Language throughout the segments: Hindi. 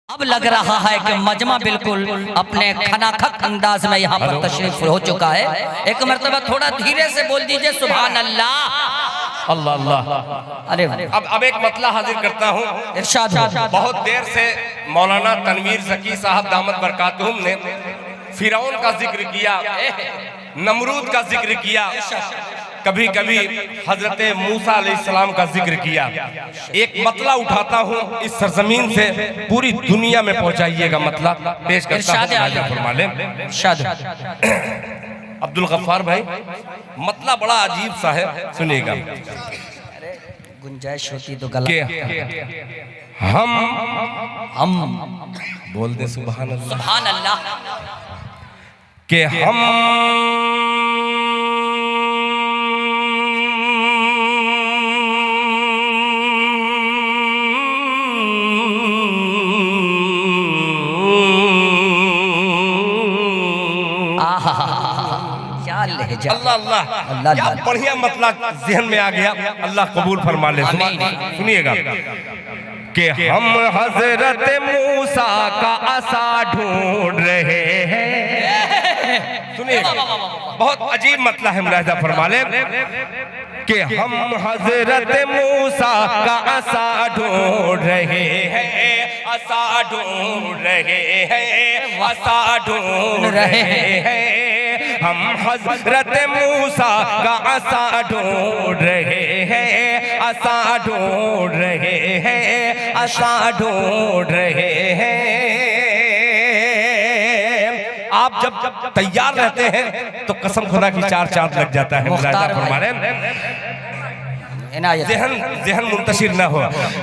अब लग रहा है कि मजमा बिल्कुल अपने खनाखक अंदाज में यहाँ पर तशरीफ हो चुका है। एक मर्तबा थोड़ा धीरे से बोल दीजिए सुभान अल्लाह। अल्लाह अल्लाह। अरे अब एक मतला हाजिर करता हूँ। इरशाद हो। बहुत देर से मौलाना तनवीर ज़की साहब दामत बरकातुहुम ने फिरौन का जिक्र किया, नमरूद का जिक्र किया, कभी कभी हजरत मूसा अलैहिस्सलाम का जिक्र किया। एक मतला उठाता हूँ इस सरजमीन से पूरी दुनिया में पहुंचाइएगा। मतला पेश करता हूँ। अब्दुल गफ्फार भाई, मतला बड़ा अजीब सा है, सुनिएगा। गुंजाइश होती तो गलत। हम बोल दे सुभान अल्लाह। सुभान अल्लाह। के हम अल्लाह अल्लाह, क्या बढ़िया मतलब जहन में आ गया। अल्लाह कबूल फरमा ले। सुनिएगा कि हम हजरत मूसा का आसा ढूंढ रहे हैं। सुनिएगा, बहुत अजीब मतलब है, मुलाहिजा फरमा ले कि हम हजरत मूसा का आसा ढूंढ रहे हैं, आसा ढूंढ रहे हैं, आसा ढूंढ रहे हैं। हम हजरत मूसा का आसा ढूंढ रहे हैं, आसा ढूंढ रहे हैं, आसा ढूंढ रहे हैं। आप जब तैयार रहते हैं तो कसम खुदा की चार चांद लग जाता है। जहन मुंतशिर न हो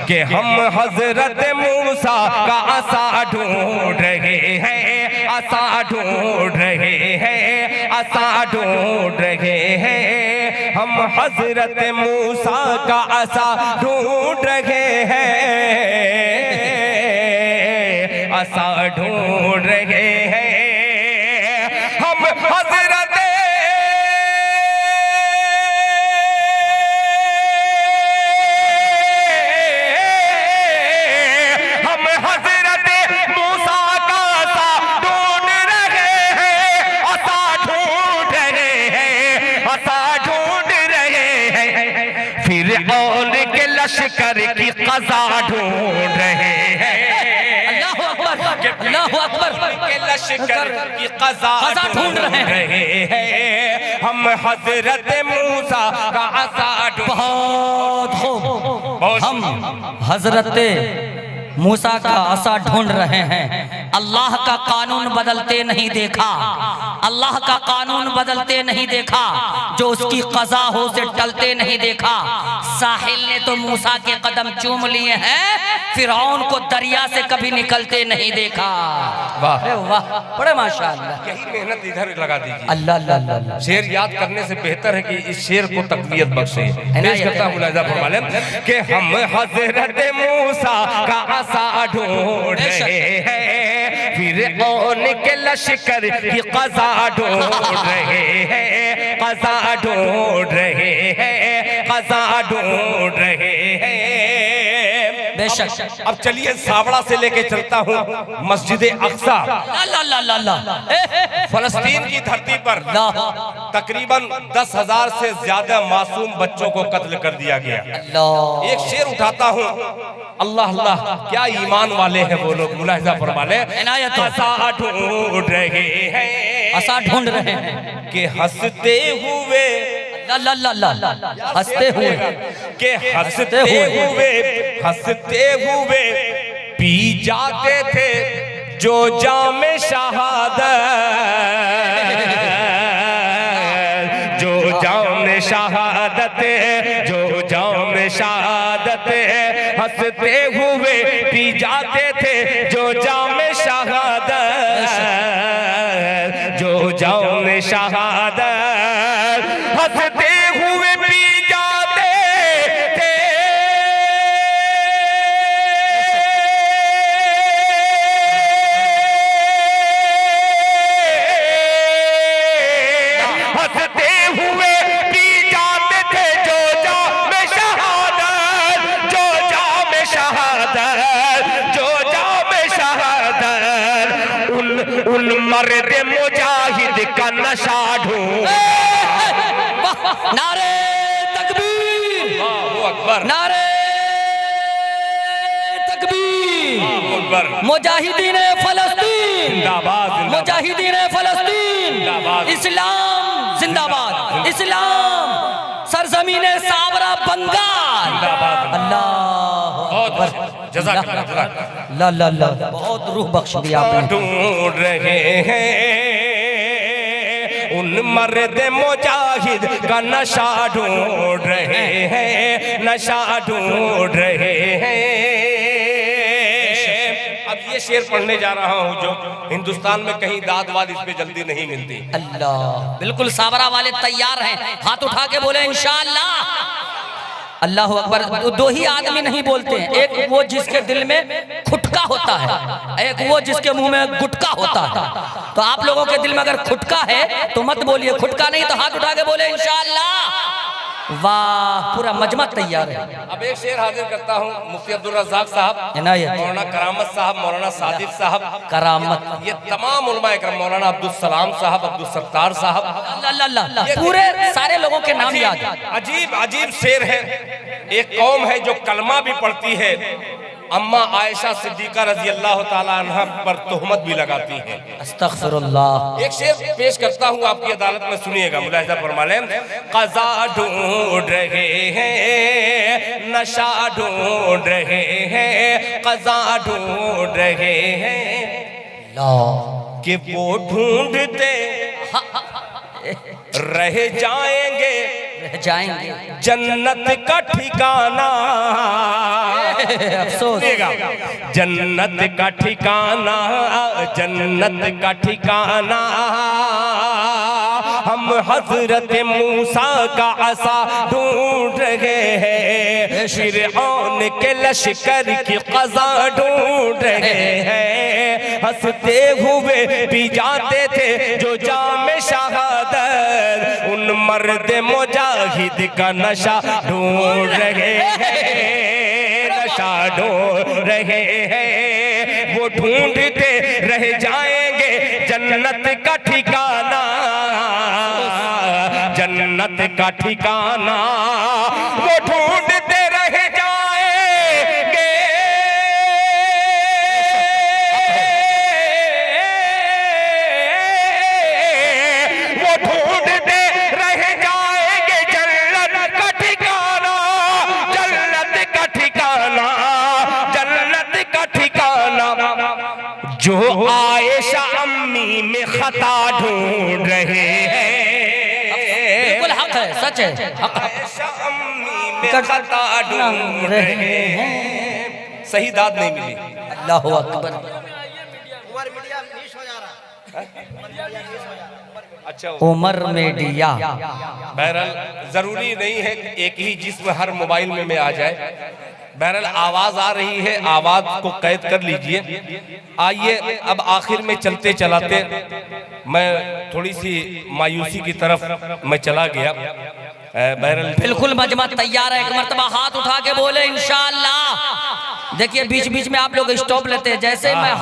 कि हम हजरत मूसा का आसा ढूंढ रहे हैं, आसा ढूंढ रहे हैं, आसा ढूंढ रहे हैं। हम हजरत मूसा का आसा ढूंढ रहे हैं, आसा ढूंढ रहे हैं। हम हजरत लश्कर की क़ज़ा ढूंढ रहे हैं। अल्लाहु अकबर। के लश्कर की क़ज़ा ढूंढ रहे हैं। हम हजरत मूसा का आसा बहुत खूब। हम हजरत मूसा का आसा ढूंढ रहे हैं। अल्लाह का कानून बदलते नहीं देखा, अल्लाह का कानून बदलते नहीं देखा, जो उसकी क़ज़ा हो से टलते नहीं देखा। साहिल ने तो मूसा के कदम चूम लिए हैं, फिरौन को दरिया से कभी निकलते नहीं देखा। वाह वाह, बड़े माशाअल्लाह। यही मेहनत इधर लगा दीजिए। अल्लाह अल्लाह अल्लाह। शेर याद करने से बेहतर है कि इस शेर को तकबीयत बख्शे। पेश करता हूं मुलाहिजा फरमा लें कि हम हजरत मूसा का आसा ढूंढ रहे हैं, फिरौन के लश्कर की क़ज़ा ढूंढ रहे हैं, क़ज़ा ढूंढ रहे हैं, क़ज़ा ढूंढ रहे हैं। बेशक। अब चलिए सावड़ा से लेके चलता हूँ मस्जिद अक्सा। फलस्तीन की धरती पर तकरीबन 10,000 से ज्यादा मासूम बच्चों को कत्ल कर दिया गया। एक शेर उठाता हूँ। अल्लाह अल्लाह, क्या ईमान वाले हैं वो लोग। मुलाहिजा फरमा ले। आसा ढूंढ रहे हैं, आसा ढूंढ रहे हैं कि हंसते हुए, हंसते हुए, के हंसते हुए, हंसते हुए पी जाते थे जो जामे शहादत, जो जामे शहादत, जो जामे शहादत। हंसते हुए पी जाते थे जो जामे शहादत, जो जामे शहादत। हंसते हुए पी जाते थे, हंसते हुए पी जाते थे जो जामे शहादत, जो जामे शहादत, जो जामे शहादत। उन मर्द मुजाहिद का नशा ढूंढ। नारे तकबीर, अकबर, नारे तकबीर, अकबर, मुजाहिदीन फलस्तीन जिंदाबाद, मुजाहिदीन फलस्तीन, इस्लाम जिंदाबाद, इस्लाम सरजमीन सावरा बंगाल, अल्लाह अकबर, जज़ाकल्लाह, ला ला, बहुत रूह बख्श दिया आपने। ढूंढ रहे हैं उन मर्द मुजाहिद का नशा ढूंढ रहे हैं, नशा ढूंढ रहे हैं। अब ये शेर पढ़ने जा रहा हूँ जो हिंदुस्तान में कहीं दाद वाद इस पे जल्दी नहीं मिलती। अल्लाह, बिल्कुल सावरा वाले तैयार हैं, हाथ उठा के बोले इंशाअल्लाह। अल्लाह अकबर। दो ही आदमी नहीं बोलते हैं, एक वो जिसके दिल में खुटका होता है, एक वो जिसके मुंह में गुटका होता है। तो आप लोगों के दिल में अगर खुटका है तो मत बोलिए, खुटका नहीं तो हाथ उठा के बोले इंशाअल्लाह। वाह, पूरा मजमा तैयार है। अब एक शेर हाजिर करता हूँ, मुफ्ती अब्दुल रज़ाक साहब, मौलाना करामत साहब, मौलाना सादिक साहब, करामत, ये तमाम उलमा इकराम, मौलाना अब्दुल सलाम साहब, अब्दुल सत्तार साहब, अल्लाह, पूरे सारे लोगों के नाम याद। अजीब अजीब शेर है। एक कौम है जो कलमा भी पढ़ती है, अम्मा आयशा सिद्दीका रजी अल्लाह ताला अन्हा पर तोहमत भी लगाती है। अस्तगफिरुल्लाह। एक शेर पेश करता हूँ आपकी अदालत में, सुनिएगा, मुलाहिजा फरमा लें। क़ज़ा ढूंढ रहे हैं, नशा ढूंढ रहे हैं, क़ज़ा ढूंढ रहे हैं कि वो ढूंढते रह जाएंगे, रह जाएंगे जन्नत का ठिकाना। अफसोस, जन्नत का ठिकाना, जन्नत का ठिकाना। हम हजरत मूसा का असा ढूंढ रहे हैं, फिरऔन के लश्कर की क़ज़ा ढूंढ रहे हैं। हंसते हुए भी जाते थे जो जाम शहादत, उन मर्द मुजाहिद का नशा ढूंढ रहे हैं, नशा ढूंढ रहे हैं। वो ढूंढते रह जाएंगे जन्नत का ठिकाना, जन्नत का ठिकाना। वो ढूंढते रह जाएंगे, वो ढूंढते रह जाएंगे जन्नत का ठिकाना, जन्नत का ठिकाना, जन्नत का ठिकाना। जो आयशा अम्मी में खता ढूंढ रहे हैं, बिल्कुल हक है, सच है, हक है। आयशा अम्मी में खता ढूंढ रहे हैं। सही दाद नहीं मिली। अल्लाहु अकबर। अच्छा, उमर मीडिया। बहरहाल जरूरी नहीं है कि एक ही जिस्म हर मोबाइल में आ जाए। बहरहाल आवाज आ रही है, आवाज को कैद कर लीजिए। आइए अब आखिर में चलते चलाते मैं थोड़ी सी मायूसी की तरफ मैं चला गया। बहरहाल बिल्कुल मजमा तैयार है, एक मर्तबा हाथ उठा के बोले इंशाअल्लाह। देखिए बीच बीच में आप लोग स्टॉप लेते हैं, जैसे मैं